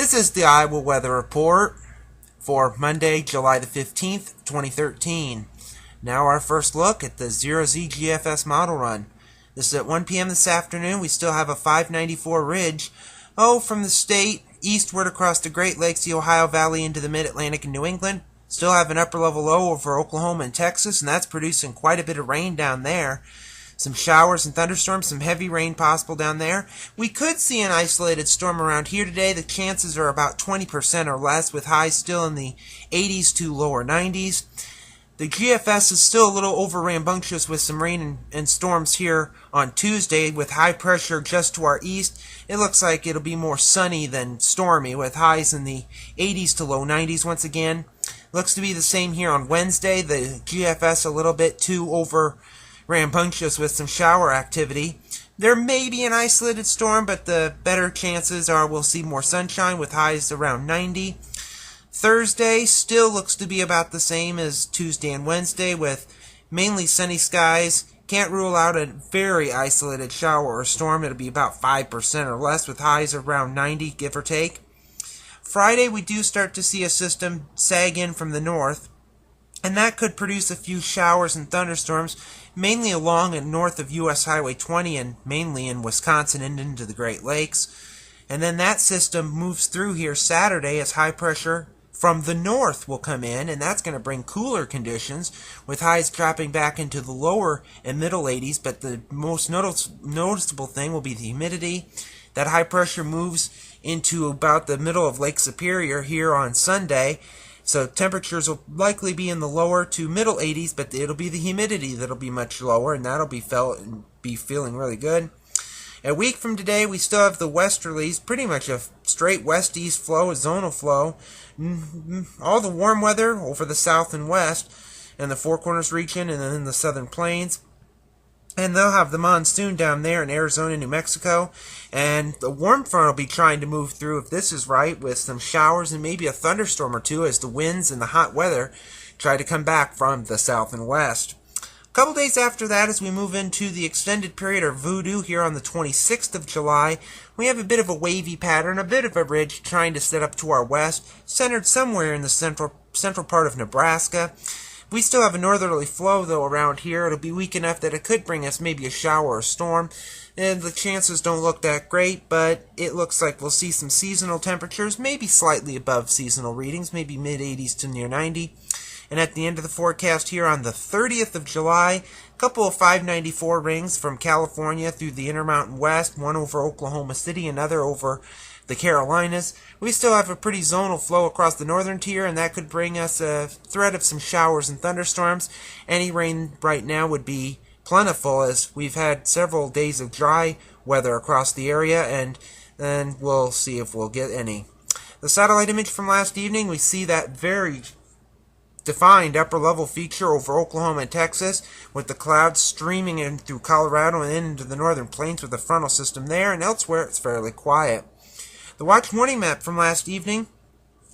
This is the Iowa Weather Report for Monday, July the 15th, 2013. Now our first look at the 0Z GFS Model Run. This is at 1 p.m. this afternoon. We still have a 594 ridge from the state eastward across the Great Lakes, the Ohio Valley into the Mid-Atlantic and New England. Still have an upper level low over Oklahoma and Texas, and that's producing quite a bit of rain down there. Some showers and thunderstorms, some heavy rain possible down there. We could see an isolated storm around here today. The chances are about 20% or less, with highs still in the 80s to lower 90s. The GFS is still a little over rambunctious with some rain and storms here on Tuesday with high pressure just to our east. It looks like it'll be more sunny than stormy with highs in the 80s to low 90s once again. Looks to be the same here on Wednesday. The GFS a little bit too over rambunctious with some shower activity. There may be an isolated storm, but the better chances are we'll see more sunshine with highs around 90. Thursday still looks to be about the same as Tuesday and Wednesday with mainly sunny skies. Can't rule out a very isolated shower or storm. It'll be about 5% or less with highs around 90, give or take. Friday we do start to see a system sag in from the north, and that could produce a few showers and thunderstorms, mainly along and north of U.S. Highway 20 and mainly in Wisconsin and into the Great Lakes. And then that system moves through here Saturday as high pressure from the north will come in, and that's going to bring cooler conditions with highs dropping back into the lower and middle 80s. But the most noticeable thing will be the humidity. That high pressure moves into about the middle of Lake Superior here on Sunday. So temperatures will likely be in the lower to middle 80s, but it'll be the humidity that'll be much lower, and that'll be felt and be feeling really good. A week from today, we still have the westerlies, pretty much a straight west-east flow, a zonal flow. All the warm weather over the south and west, and the Four Corners region, and then in the southern plains. And they'll have the monsoon down there in Arizona and New Mexico. And the warm front will be trying to move through, if this is right, with some showers and maybe a thunderstorm or two as the winds and the hot weather try to come back from the south and west. A couple days after that, as we move into the extended period of voodoo here on the 26th of July, we have a bit of a wavy pattern, a bit of a ridge trying to set up to our west, centered somewhere in the central part of Nebraska. We still have a northerly flow, though, around here. It'll be weak enough that it could bring us maybe a shower or storm. And the chances don't look that great, but it looks like we'll see some seasonal temperatures, maybe slightly above seasonal readings, maybe mid-80s to near 90. And at the end of the forecast here on the 30th of July, a couple of 594 rings from California through the Intermountain West, one over Oklahoma City, another over the Carolinas. We still have a pretty zonal flow across the northern tier, and that could bring us a threat of some showers and thunderstorms. Any rain right now would be plentiful, as we've had several days of dry weather across the area, and then we'll see if we'll get any. The satellite image from last evening, we see that very defined upper level feature over Oklahoma and Texas, with the clouds streaming in through Colorado and into the northern plains with the frontal system there, and elsewhere it's fairly quiet. The watch warning map from last evening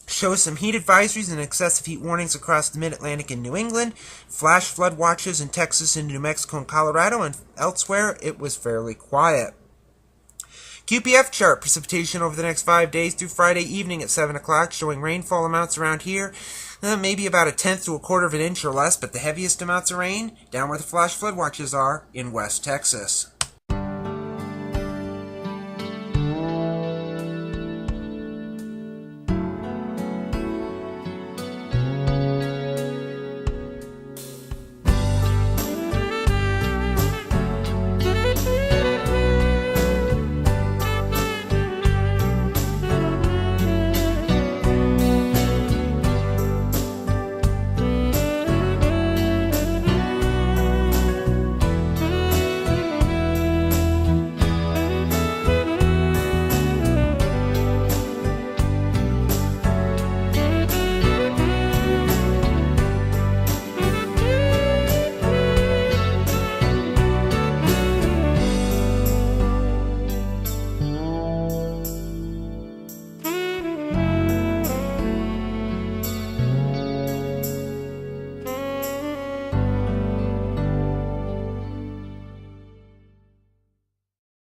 shows some heat advisories and excessive heat warnings across the Mid-Atlantic and New England, flash flood watches in Texas and New Mexico and Colorado, and elsewhere it was fairly quiet. QPF chart, precipitation over the next 5 days through Friday evening at 7 o'clock, showing rainfall amounts around here, maybe about 1/10 to 1/4 of an inch or less, but the heaviest amounts of rain down where the flash flood watches are in West Texas.